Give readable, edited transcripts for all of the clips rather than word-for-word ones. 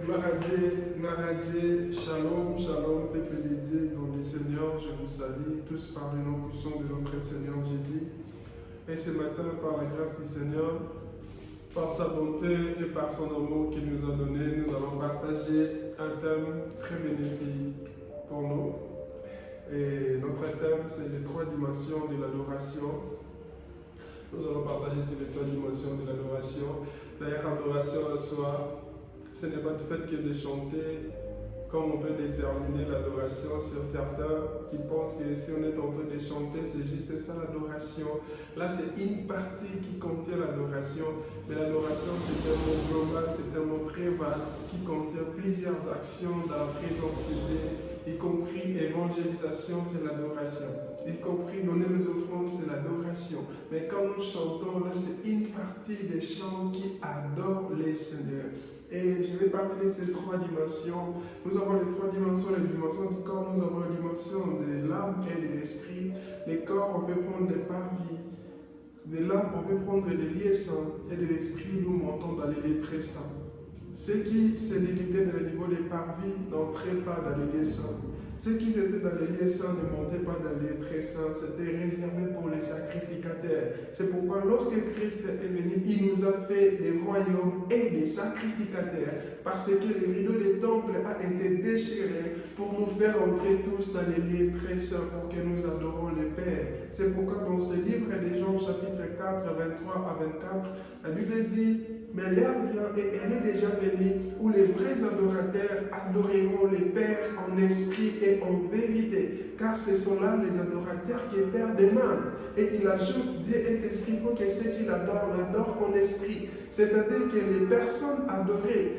Gloire à Dieu, shalom, shalom, peuple de Dieu, dans le Seigneur, je vous salue tous par le nom puissant de notre Seigneur Jésus. Et ce matin, par la grâce du Seigneur, par sa bonté et par son amour qu'il nous a donné, nous allons partager un thème très bénéfique pour nous. Et notre thème, c'est les trois dimensions de l'adoration. Nous allons partager ces trois dimensions de l'adoration. D'ailleurs, l'adoration en soi, ce n'est pas le fait que de chanter, comme on peut déterminer l'adoration sur certains qui pensent que si on est en train de chanter, c'est juste ça l'adoration. Là, c'est une partie qui contient l'adoration, mais l'adoration, c'est un mot global, c'est un mot très vaste qui contient plusieurs actions dans la présence de Dieu, y compris évangélisation, c'est l'adoration. Y compris donner les offrandes, c'est l'adoration. Mais quand nous chantons, là, c'est une partie des chants qui adorent les seigneurs. Et je vais parler de ces trois dimensions. Nous avons les trois dimensions, les dimensions du corps, nous avons la dimension de l'âme et de l'esprit. Les corps, on peut prendre des parvis. De l'âme, on peut prendre les lieux saints. Et de l'esprit, nous montons dans les lieux très saints. Ceux qui se limitaient dans le niveau des parvis n'entraient pas dans les lieux saints. Ceux qui étaient dans les lieux saints ne montaient pas dans les lieux très saints, c'était réservé pour les sacrificateurs. C'est pourquoi lorsque Christ est venu, il nous a fait des royaumes et des sacrificateurs, parce que le rideau des temples a été déchiré pour nous faire entrer tous dans les lieux très saints, pour que nous adorons le Père. C'est pourquoi dans ce livre de Jean chapitre 4, 23 à 24, la Bible dit: mais l'heure vient et elle est déjà venue où les vrais adorateurs adoreront le Père en esprit et en vérité, car ce sont là les adorateurs qui le Père demande. Et il ajoute: Dieu est esprit, il faut que ceux qui l'adorent en esprit. C'est-à-dire que les personnes adoraient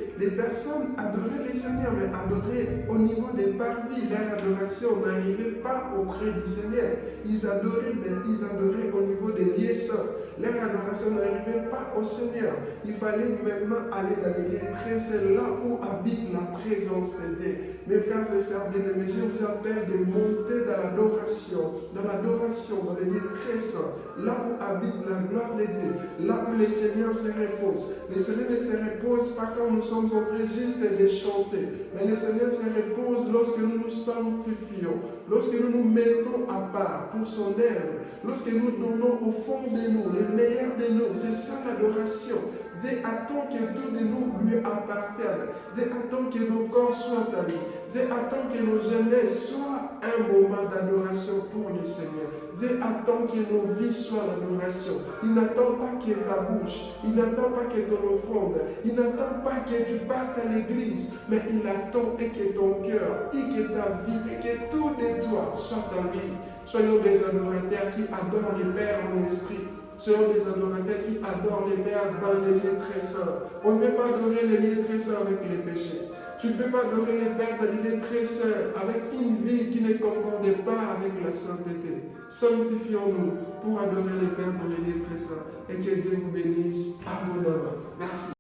les Seigneurs, mais adoraient au niveau des parvis. Leur adoration n'arrivait pas auprès du Seigneur. Ils adoraient, mais ils adoraient au niveau des lieux saints. Leur adoration n'arrivait pas au Seigneur. Il fallait maintenant aller dans les lieux très saints, là où habite la présence de Dieu. Mes frères et sœurs bien-aimés, je vous appelle de monter dans l'adoration, dans les lieux très saints, là où habite la gloire de Dieu, là où le Seigneur se repose. Le Seigneur ne se repose pas quand nous sommes en train juste de chanter, mais le Seigneur se repose lorsque nous nous sanctifions, lorsque nous nous mettons à part pour son œuvre, lorsque nous donnons au fond de nous, le meilleur de nous. C'est ça l'adoration. Dieu attend que tout de nous lui appartienne. Dieu attend que nos corps soient à lui. Dieu attend que nos jeunesses soient un moment d'adoration pour le Seigneur. Dieu attend que nos vies soient l'adoration. Il n'attend pas que ta bouche, il n'attend pas que ton offrande, il n'attend pas que tu partes à l'église, mais il attend que ton cœur, et que ta vie, et que tout de toi soit en lui. Soyons des adorateurs qui adorent le Père en esprit. Soyons des adorateurs qui adorent le Père dans les lieux très saints. On ne peut pas adorer les lieux très saints avec les péchés. Tu ne peux pas adorer le Père dans les lieux très saints avec une vie qui ne concorde pas avec la sainteté. Sanctifions-nous pour adorer le Père dans les lieux très saints et que Dieu vous bénisse abondamment. Merci.